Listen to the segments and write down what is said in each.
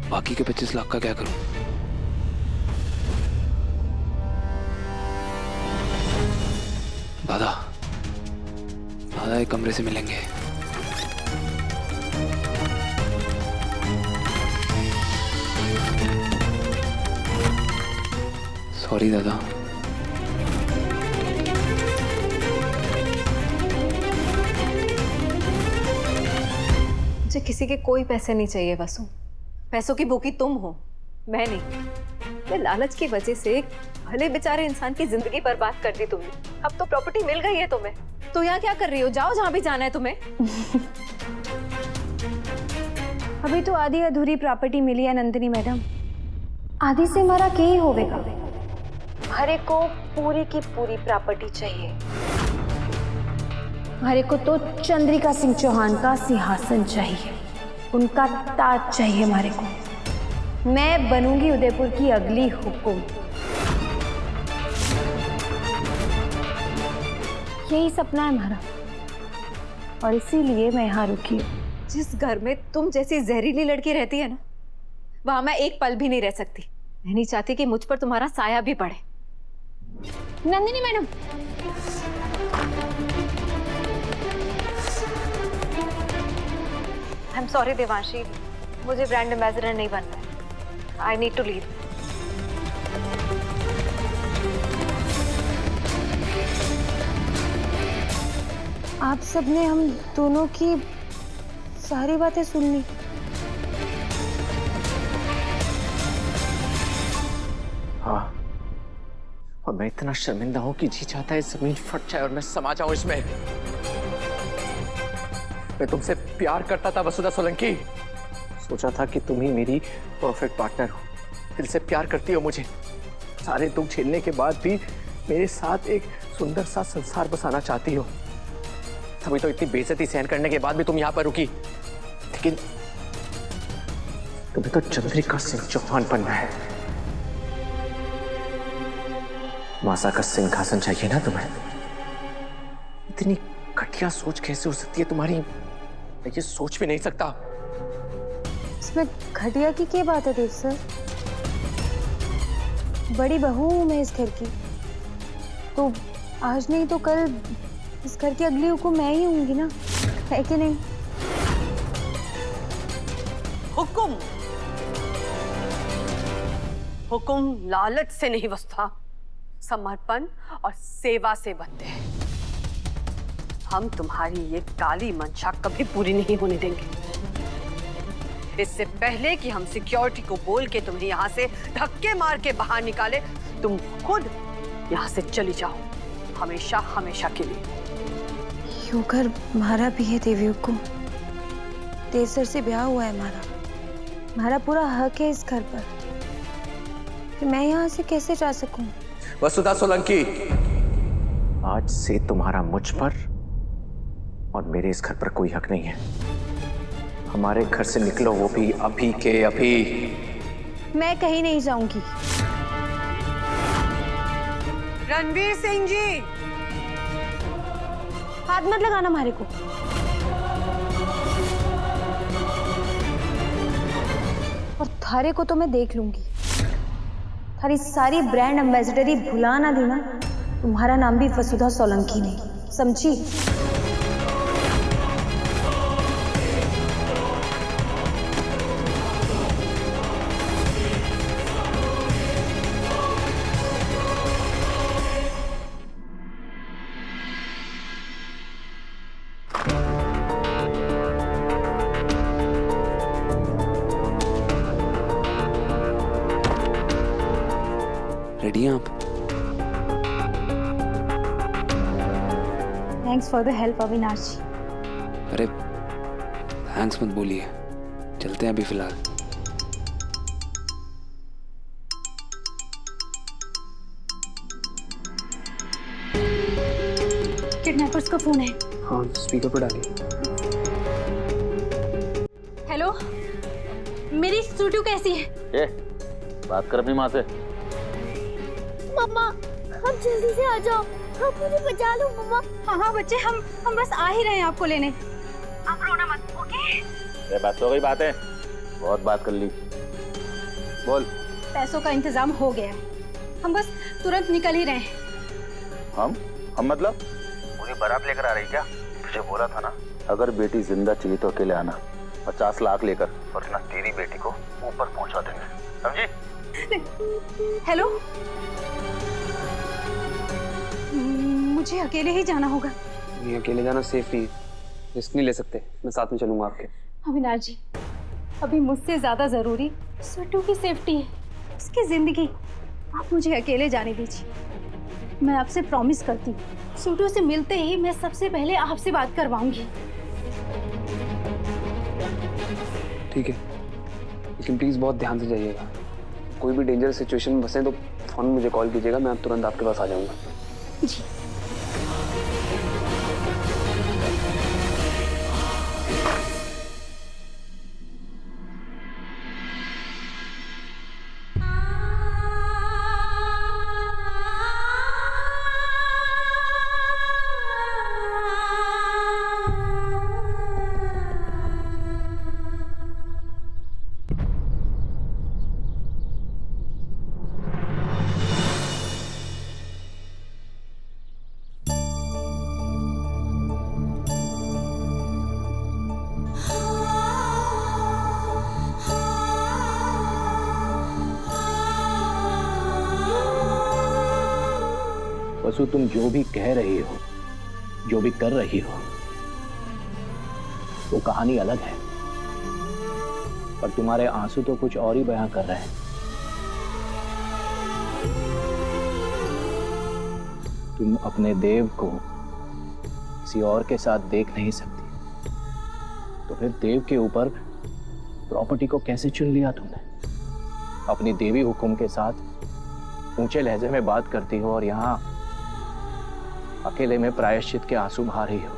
बाकी के 25 लाख का क्या करूं? दादा, दादा एक कमरे से मिलेंगे। सॉरी दादा। मुझे किसी के कोई पैसे नहीं चाहिए वसु। पैसों की भूखी तुम हो, मैं नहीं। ये लालच की वजह से भले बेचारे इंसान की जिंदगी बर्बाद कर दी तुमने। अब तो प्रॉपर्टी मिल गई है तुम्हें, तो यहाँ क्या कर रही हो? जाओ जहाँ भी जाना है तुम्हें। अभी तो आधी अधूरी प्रॉपर्टी मिली है नंदिनी मैडम। आधी से हमारा क्या ही होगा? हरे को पूरी की पूरी प्रॉपर्टी चाहिए। हरे को तो चंद्रिका सिंह चौहान का सिंहासन चाहिए, उनका ताज चाहिए हमारे को। मैं बनूंगी उदयपुर की अगली हुकुम। यही सपना है हमारा और इसीलिए मैं यहाँ रुकी हूँ। जिस घर में तुम जैसी जहरीली लड़की रहती है ना, वहां मैं एक पल भी नहीं रह सकती। मैं नहीं चाहती कि मुझ पर तुम्हारा साया भी पड़े। Nandini madam, I am sorry Devanshi, मुझे ब्रांड एम्बेसडर नहीं बनना है। I need to leave. आप सबने हम दोनों की सारी बातें सुन ली। हाँ, और मैं इतना शर्मिंदा हूं कि जी चाहता है जमीन फट जाए और मैं समा जाऊं इसमें। मैं तुमसे प्यार करता था वसुधा सोलंकी। सोचा था कि तुम ही मेरी परफेक्ट पार्टनर हो। दिल से प्यार करती हो मुझे। सारे दुख झेलने के बाद भी मेरे साथ एक सुंदर सा संसार बसाना चाहती हो। तभी तो इतनी बेइज्जती सहन करने के बाद भी तुम यहाँ पर रुकी। लेकिन तुम्हें तो चंद्रिका सिंह चौहान बनना है। मासा का सिंहासन चाहिए ना तुम्हें। इतनी घटिया सोच कैसे हो सकती है तुम्हारी? मैं ये सोच भी नहीं सकता। इसमें घटिया की क्या बात है देव सर? बड़ी बहू हूं मैं इस घर की, तो आज नहीं तो कल इस घर की अगली हुकुम मैं ही होंगी ना, है कि नहीं? हुकुम, हुकुम लालच से नहीं बसता, समर्पण और सेवा से बनते हैं। हम तुम्हारी ये काली मंशा कभी पूरी नहीं होने देंगे। इससे पहले कि हम सिक्योरिटी को बोल के तुम्हें यहाँ से धक्के मार के बाहर निकाले, तुम खुद यहाँ से चली जाओ, हमेशा हमेशा के लिए। यो घर हमारा भी है देवी हुकुम। देव सर से ब्याह हुआ है हमारा। हमारा पूरा हक है इस घर पर। कि मैं यहाँ से कैसे जा सकूं? वसुधा सोलंकी, आज से तुम्हारा मुझ पर और मेरे इस घर पर कोई हक नहीं है। हमारे घर से निकलो, वो भी अभी के अभी। मैं कहीं नहीं जाऊंगी। रणवीर सिंह जी, हाथ मत लगाना हमारे को। और थारे को तो मैं देख लूंगी। थारी सारी ब्रांड एम्बेसडरी भुला ना देना, तुम्हारा नाम भी वसुधा सोलंकी नहीं, समझी? रेडी हैं आप? Thanks for the help Avinash ji. अरे थैंक्स मत बोलिए, चलते हैं अभी फिलहाल। किडनैपर्स का फोन है। हाँ, स्पीकर पर डालिए। हेलो, मेरी सूटू कैसी है? ए, बात कर अपनी माँ से। मम्मा, आप जल्दी से आ जाओ, आप मुझे बचा लो मम्मा। हाँ हाँ बच्चे, हम बस आ ही रहे हैं आपको लेने। आप रोना मत, ओके? ये बात हो गई बातें, बहुत बात कर ली। बोल। पैसों का इंतजाम हो गया है, हम बस तुरंत निकल ही रहे हैं। हम मतलब पूरी बारात लेकर आ रही क्या? तुझे बोला था ना, अगर बेटी जिंदा चाहिए तो अकेले आना, 50 लाख लेकर, वरना तेरी बेटी को ऊपर पहुंचा देंगे, समझी? हेलो, मुझे अकेले ही जाना होगा। ये अकेले जाना सेफ नहीं है, रिस्क नहीं ले सकते। मैं साथ में चलूंगा आपके। अविनाश जी, अभी मुझसे ज्यादा जरूरी सट्टू की सेफ्टी है, उसकी जिंदगी। आप मुझे अकेले जाने दीजिए। मैं आपसे प्रॉमिस करती हूँ, सूटू से मिलते ही मैं सबसे पहले आपसे बात करवाऊंगी। ठीक है, लेकिन प्लीज बहुत ध्यान से जाइएगा। कोई भी डेंजरस सिचुएशन में फंसे तो फोन मुझे कॉल कीजिएगा, मैं तुरंत आपके पास आ जाऊंगा। जी। वसु, तुम जो भी कह रही हो, जो भी कर रही हो, वो कहानी अलग है, पर तुम्हारे आंसू तो कुछ और ही बयां कर रहे हैं। तुम अपने देव को किसी और के साथ देख नहीं सकती, तो फिर देव के ऊपर प्रॉपर्टी को कैसे चुन लिया तुमने? अपनी देवी हुक्म के साथ ऊंचे लहजे में बात करती हो और यहाँ अकेले में प्रायश्चित के आंसू बहा रही हो।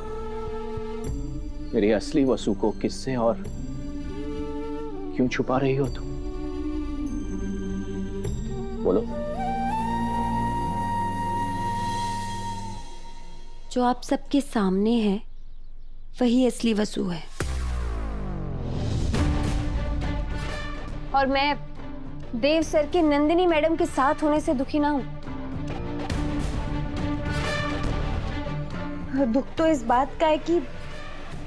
मेरी असली वसु को किससे और क्यों छुपा रही हो तुम? बोलो। जो आप सबके सामने है वही असली वसु है। और मैं देव सर के नंदिनी मैडम के साथ होने से दुखी ना हूं। दुख तो इस बात का है कि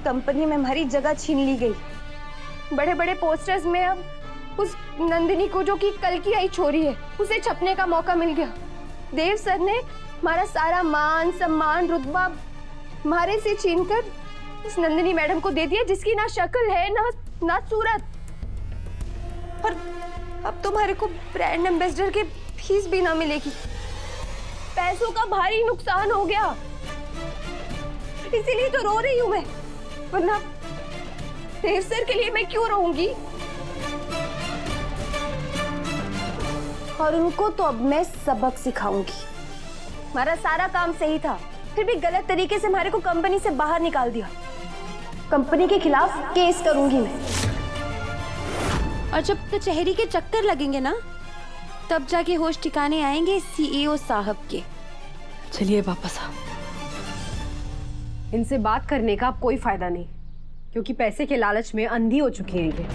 कंपनी में हमारी जगह छीन ली गई। बड़े बड़े पोस्टर्स में अब उस नंदिनी को, जो कि कल की आई छोरी है, उसे छपने का मौका मिल गया। देव सर ने हमारा सारा मान सम्मान रुतबा हमारे से छीनकर उस नंदिनी मैडम को दे दिया, जिसकी ना शक्ल है ना सूरत। और अब तुम्हारे को ब्रांड एम्बेसडर के फीस भी ना मिलेगी। पैसों का भारी नुकसान हो गया, इसीलिए तो रो रही हूं मैं, वरना देव सर के लिए मैं क्यों रोऊंगी? और उनको तो अब मैं सबक सिखाऊंगी। हमारा सारा काम सही था, फिर भी गलत तरीके से हमारे को कंपनी से बाहर निकाल दिया। कंपनी के खिलाफ केस करूंगी मैं। और जब कचहरी के चक्कर लगेंगे ना, तब जाके होश ठिकाने आएंगे सीईओ साहब के। चलिए वापस आओ। इनसे बात करने का अब कोई फायदा नहीं, क्योंकि पैसे के लालच में अंधी हो चुकी हैं ये।